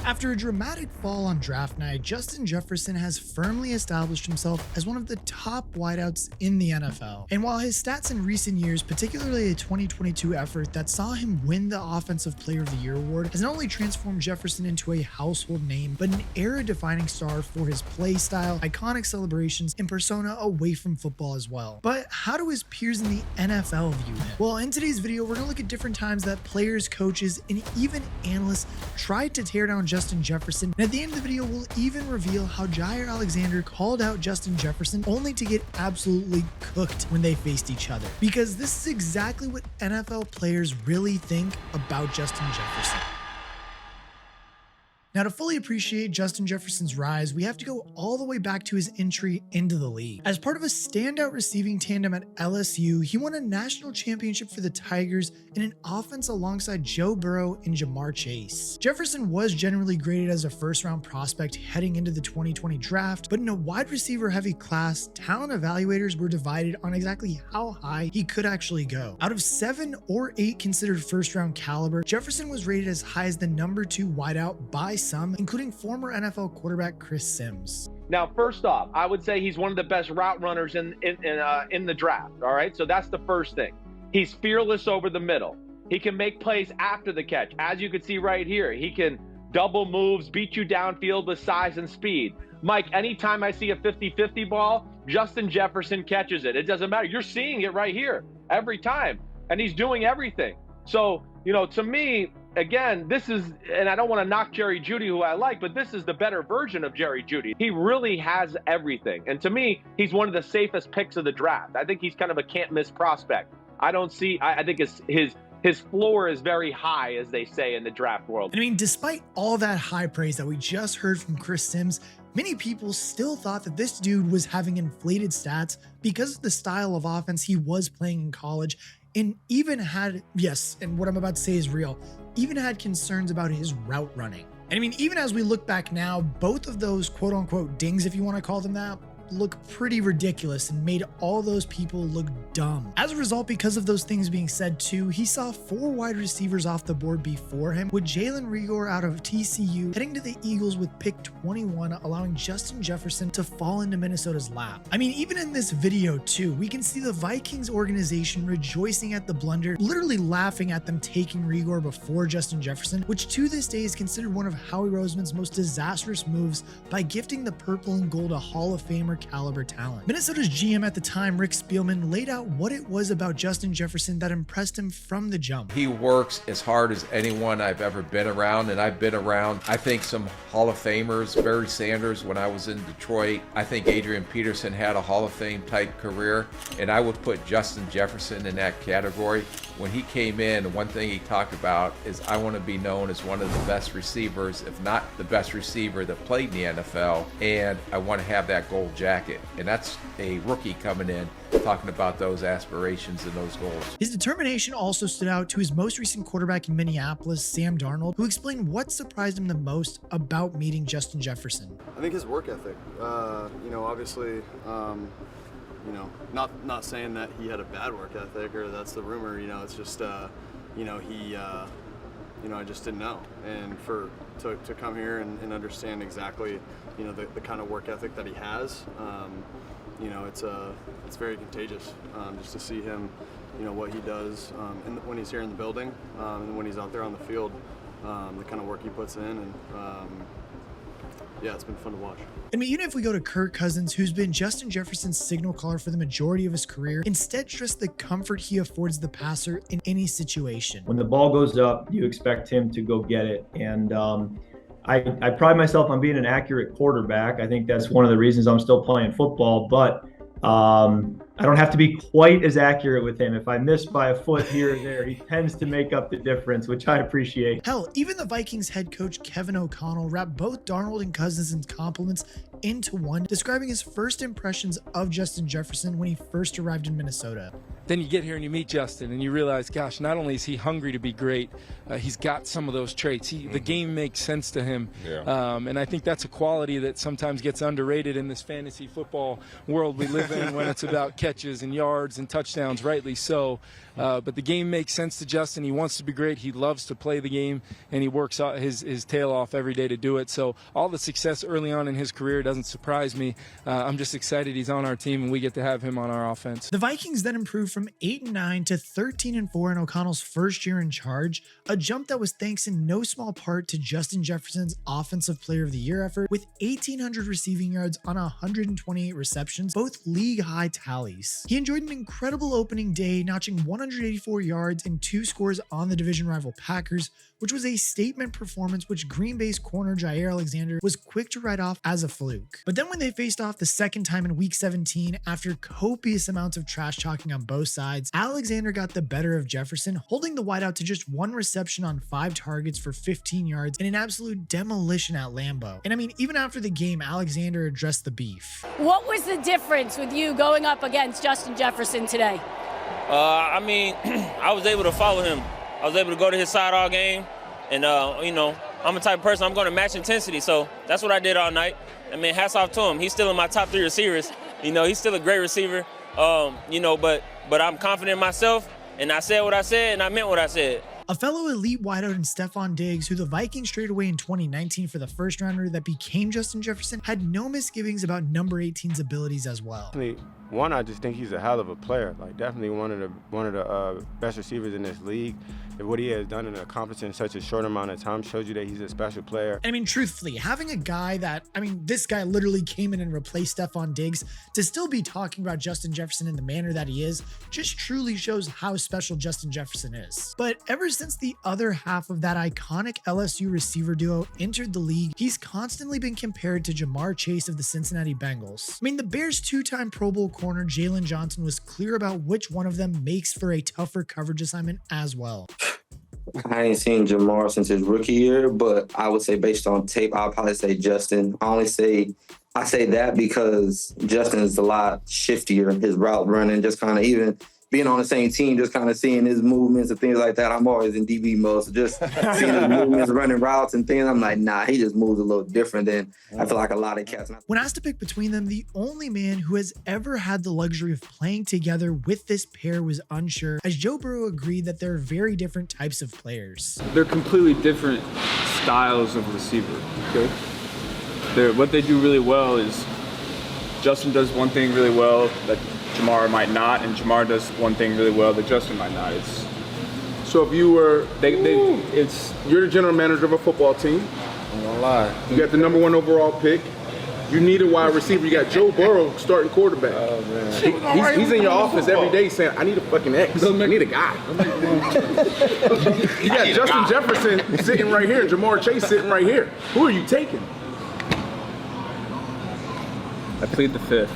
After a dramatic fall on draft night, Justin Jefferson has firmly established himself as one of the top wideouts in the NFL. And while his stats in recent years, particularly a 2022 effort that saw him win the Offensive Player of the Year award, has not only transformed Jefferson into a household name, but an era-defining star for his play style, iconic celebrations, and persona away from football as well. But how do his peers in the NFL view him? Well, in today's video, we're going to look at different times that players, coaches, and even analysts tried to tear down Justin Jefferson. And at the end of the video, we'll even reveal how Jair Alexander called out Justin Jefferson only to get absolutely cooked when they faced each other. Because this is exactly what NFL players really think about Justin Jefferson. Now, to fully appreciate Justin Jefferson's rise, we have to go all the way back to his entry into the league. As part of a standout receiving tandem at LSU, he won a national championship for the Tigers in an offense alongside Joe Burrow and Jamar Chase. Jefferson was generally graded as a first-round prospect heading into the 2020 draft, but in a wide receiver-heavy class, talent evaluators were divided on exactly how high he could actually go. Out of 7 or 8 considered first-round caliber, Jefferson was rated as high as the number 2 wideout by some, including former NFL quarterback Chris Sims. Now, first off, I would say he's one of the best route runners in the draft. All right, so that's the first thing. He's fearless over the middle. He can make plays after the catch, as you can see right here. He can double moves, beat you downfield with size and speed. Mike, anytime I see a 50-50 ball, Justin Jefferson catches it. It doesn't matter. You're seeing it right here every time, and he's doing everything. So, you know, to me, again, this is, and I don't want to knock Jerry Jeudy, who I like, but this is the better version of Jerry Jeudy. He really has everything. And to me, he's one of the safest picks of the draft. I think he's kind of a can't miss prospect. I think his floor is very high, as they say in the draft world. I mean, despite all that high praise that we just heard from Chris Sims, many people still thought that this dude was having inflated stats because of the style of offense he was playing in college, and even had, yes, and what I'm about to say is real, even had concerns about his route running. And I mean, even as we look back now, both of those quote unquote dings, if you want to call them that, look pretty ridiculous and made all those people look dumb. As a result, because of those things being said too, he saw 4 wide receivers off the board before him, with Jalen Reagor out of TCU heading to the Eagles with pick 21, allowing Justin Jefferson to fall into Minnesota's lap. I mean, even in this video too, we can see the Vikings organization rejoicing at the blunder, literally laughing at them taking Reagor before Justin Jefferson, which to this day is considered one of Howie Roseman's most disastrous moves by gifting the purple and gold a Hall of Famer caliber talent. Minnesota's GM at the time, Rick Spielman, laid out what it was about Justin Jefferson that impressed him from the jump. He works as hard as anyone I've ever been around, and I've been around, I think, some Hall of Famers. Barry Sanders when I was in Detroit. I think Adrian Peterson had a Hall of Fame type career, and I would put Justin Jefferson in that category. When he came in, one thing he talked about is, I want to be known as one of the best receivers, if not the best receiver that played in the NFL, and I want to have that gold jacket. And that's a rookie coming in talking about those aspirations and those goals. His determination also stood out to his most recent quarterback in Minneapolis, Sam Darnold, who explained what surprised him the most about meeting Justin Jefferson. I think his work ethic. You know, obviously, you know, not saying that he had a bad work ethic or that's the rumor. You know, it's just, you know, he, you know, I just didn't know. And to come here and understand exactly, you know, the kind of work ethic that he has, you know, it's very contagious. Just to see him, you know, what he does when he's here in the building, and when he's out there on the field, the kind of work he puts in, and yeah, it's been fun to watch. I mean, even if we go to Kirk Cousins, who's been Justin Jefferson's signal caller for the majority of his career, instead stressed the comfort he affords the passer in any situation. When the ball goes up, you expect him to go get it. And I pride myself on being an accurate quarterback. I think that's one of the reasons I'm still playing football, but I don't have to be quite as accurate with him. If I miss by a foot here or there, he tends to make up the difference, which I appreciate. Hell, even the Vikings head coach Kevin O'Connell wrapped both Darnold and Cousins' compliments into one, describing his first impressions of Justin Jefferson when he first arrived in Minnesota. Then you get here and you meet Justin and you realize, gosh, not only is he hungry to be great, he's got some of those traits. The game makes sense to him. Yeah. And I think that's a quality that sometimes gets underrated in this fantasy football world we live in when it's about catches and yards and touchdowns, rightly so. But the game makes sense to Justin. He wants to be great. He loves to play the game, and he works his tail off every day to do it. So all the success early on in his career doesn't surprise me. I'm just excited he's on our team, and we get to have him on our offense. The Vikings then improved from 8-9 to 13-4 in O'Connell's first year in charge, a jump that was thanks in no small part to Justin Jefferson's Offensive Player of the Year effort with 1,800 receiving yards on 128 receptions, both league-high tallies. He enjoyed an incredible opening day, notching 184 yards and 2 scores on the division rival Packers, which was a statement performance which Green Bay's corner Jair Alexander was quick to write off as a fluke. But then when they faced off the second time in Week 17, after copious amounts of trash talking on both sides, Alexander got the better of Jefferson, holding the wideout to just 1 reception on 5 targets for 15 yards in an absolute demolition at Lambeau. And I mean, even after the game, Alexander addressed the beef. What was the difference with you going up against Justin Jefferson today? I mean, I was able to follow him. I was able to go to his side all game. And, you know, I'm the type of person, I'm going to match intensity. So that's what I did all night. I mean, hats off to him. He's still in my top 3 receivers. You know, he's still a great receiver. You know, but I'm confident in myself. And I said what I said, and I meant what I said. A fellow elite wideout in Stephon Diggs, who the Vikings traded away in 2019 for the first rounder that became Justin Jefferson, had no misgivings about number 18's abilities as well. One, I just think he's a hell of a player. Like, definitely one of the best receivers in this league. And what he has done and accomplished in such a short amount of time shows you that he's a special player. And I mean, truthfully, having a guy that, I mean, this guy literally came in and replaced Stephon Diggs, to still be talking about Justin Jefferson in the manner that he is, just truly shows how special Justin Jefferson is. But ever since the other half of that iconic LSU receiver duo entered the league, he's constantly been compared to Jamar Chase of the Cincinnati Bengals. I mean, the Bears' 2-time Pro Bowl corner Jalen Johnson was clear about which one of them makes for a tougher coverage assignment as well. I ain't seen Jamar since his rookie year, but I would say based on tape, I'll probably say Justin. I say that because Justin is a lot shiftier, his route running, just kind of even being on the same team, just kind of seeing his movements and things like that. I'm always in DB mode, so just seeing his movements, running routes and things, I'm like, nah, he just moves a little different than I feel like a lot of cats. When asked to pick between them, the only man who has ever had the luxury of playing together with this pair was unsure, as Joe Burrow agreed that they're very different types of players. They're completely different styles of receiver, okay? What they do really well is Justin does one thing really well that Jamar might not, and Jamar does one thing really well that Justin might not. So if you were, you're the general manager of a football team. I'm gonna lie. You got the #1 overall pick. You need a wide receiver. You got Joe Burrow starting quarterback. Oh, man. He's in your office every day saying, I need a fucking X. I need a guy. You got Justin Jefferson sitting right here and Jamar Chase sitting right here. Who are you taking? I plead the fifth.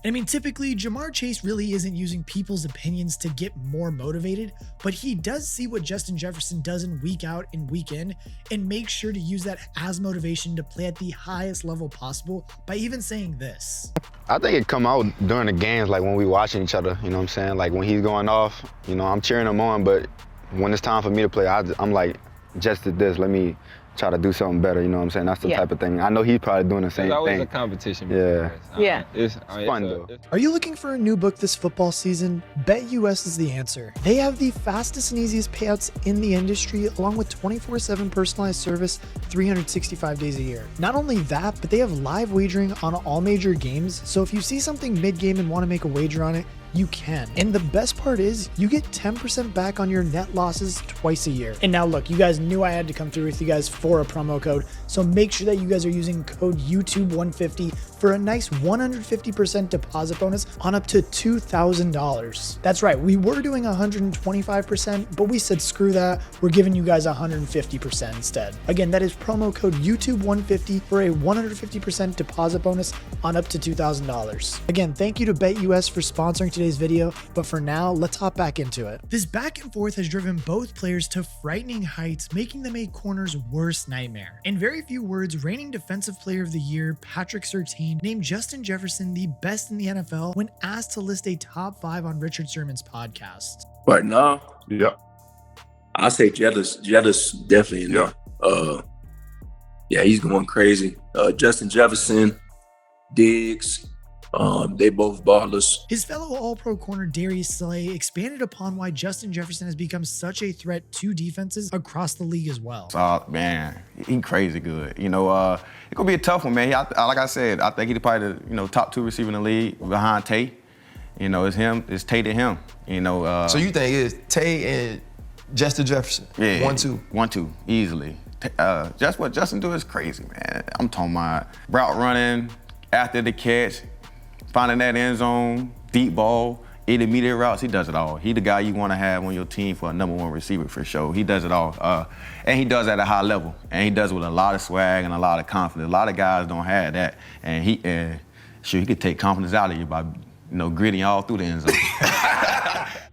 I mean, typically, Jamar Chase really isn't using people's opinions to get more motivated, but he does see what Justin Jefferson does in week out and week in, and makes sure to use that as motivation to play at the highest level possible by even saying this. I think it come out during the games, like when we watching each other, you know what I'm saying? Like when he's going off, you know, I'm cheering him on, but when it's time for me to play, I'm like, just did this, let me try to do something better, you know what I'm saying? That's the type of thing. I know he's probably doing the same thing. There's always a competition. Yeah. It's fun though. Are you looking for a new book this football season? BetUS is the answer. They have the fastest and easiest payouts in the industry, along with 24/7 personalized service, 365 days a year. Not only that, but they have live wagering on all major games, so if you see something mid-game and want to make a wager on it, you can. And the best part is you get 10% back on your net losses twice a year. And now look, you guys knew I had to come through with you guys for a promo code, so make sure that you guys are using code YouTube150 for a nice 150% deposit bonus on up to $2,000. That's right, we were doing 125%, but we said screw that, we're giving you guys 150% instead. Again, that is promo code YouTube150 for a 150% deposit bonus on up to $2,000. Again, thank you to BetUS for sponsoring today's video, but for now, let's hop back into it. This back and forth has driven both players to frightening heights, making them a corner's worst nightmare. In very few words, reigning Defensive Player of the Year, Patrick Surtain, named Justin Jefferson the best in the NFL when asked to list a top 5 on Richard Sherman's podcast. Right now, I say Jettis definitely in there. He's going crazy. Justin Jefferson, Diggs, They both ballers. His fellow All-Pro corner Darius Slay expanded upon why Justin Jefferson has become such a threat to defenses across the league as well. Man, he crazy good. You know, it's gonna be a tough one, man. Like I said, I think he's probably the top 2 receiver in the league behind Tay. You know, it's him, it's Tay to him. You know. So you think it's Tay and Justin Jefferson? Yeah. 1-2. 1-2, easily. Just what Justin do is crazy, man. I'm talking about route running, after the catch, finding that end zone, deep ball, intermediate routes. He does it all. He the guy you want to have on your team for a #1 receiver for sure. He does it all. And he does it at a high level. And he does it with a lot of swag and a lot of confidence. A lot of guys don't have that. And he could take confidence out of you by, gritting all through the end zone.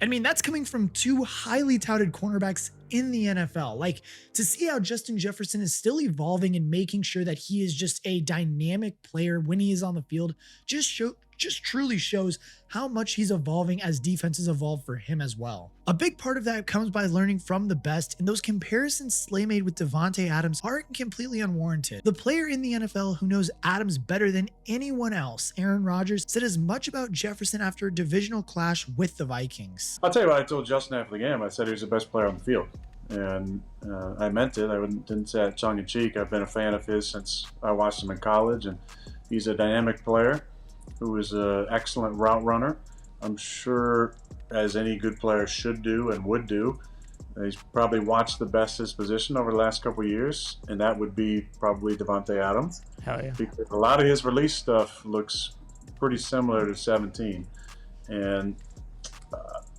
I mean, that's coming from 2 highly touted cornerbacks in the NFL. Like, to see how Justin Jefferson is still evolving and making sure that he is just a dynamic player when he is on the field just truly shows how much he's evolving as defenses evolve for him as well. A big part of that comes by learning from the best, and those comparisons Slay made with Davante Adams aren't completely unwarranted. The player in the NFL who knows Adams better than anyone else, Aaron Rodgers, said as much about Jefferson after a divisional clash with the Vikings. I'll tell you what I told Justin after the game. I said he was the best player on the field. And I meant it. I didn't say that tongue-in-cheek. I've been a fan of his since I watched him in college, and he's a dynamic player who is an excellent route runner. I'm sure, as any good player should do and would do, he's probably watched the best his position over the last couple of years, and that would be probably Davante Adams. Hell yeah. Because a lot of his release stuff looks pretty similar to 17. And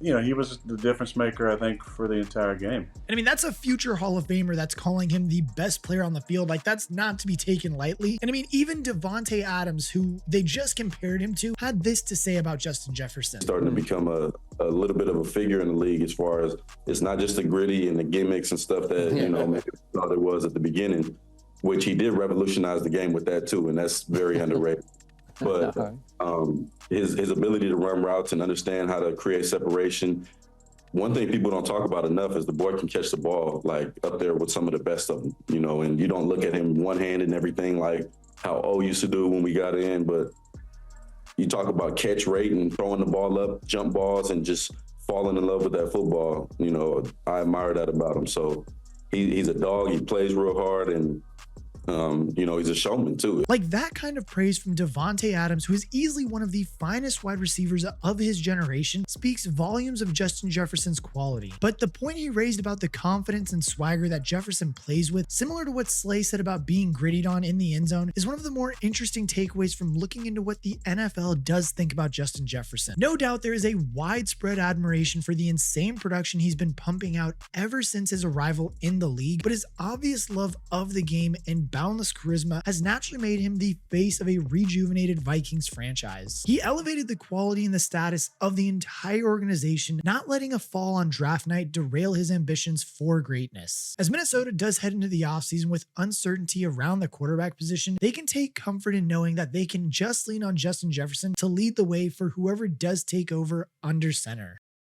he was the difference maker, I think, for the entire game. I mean, that's a future Hall of Famer that's calling him the best player on the field. Like, that's not to be taken lightly. And I mean, even Davante Adams, who they just compared him to, had this to say about Justin Jefferson. Starting to become a little bit of a figure in the league as far as it's not just the gritty and the gimmicks and stuff that, maybe thought it was at the beginning, which he did revolutionize the game with that too, and that's very underrated. But his ability to run routes and understand how to create separation. One thing people don't talk about enough is the boy can catch the ball like up there with some of the best of them, and you don't look at him one-handed and everything like how O used to do when we got in, but you talk about catch rate and throwing the ball up, jump balls, and just falling in love with that football. I admire that about him. So he's a dog. He plays real hard, and he's a showman too. Like, that kind of praise from Davante Adams, who is easily one of the finest wide receivers of his generation, speaks volumes of Justin Jefferson's quality. But the point he raised about the confidence and swagger that Jefferson plays with, similar to what Slay said about being grittied on in the end zone, is one of the more interesting takeaways from looking into what the NFL does think about Justin Jefferson. No doubt there is a widespread admiration for the insane production he's been pumping out ever since his arrival in the league, but his obvious love of the game and boundless charisma has naturally made him the face of a rejuvenated Vikings franchise. He elevated the quality and the status of the entire organization, not letting a fall on draft night derail his ambitions for greatness. As Minnesota does head into the offseason with uncertainty around the quarterback position, they can take comfort in knowing that they can just lean on Justin Jefferson to lead the way for whoever does take over under center.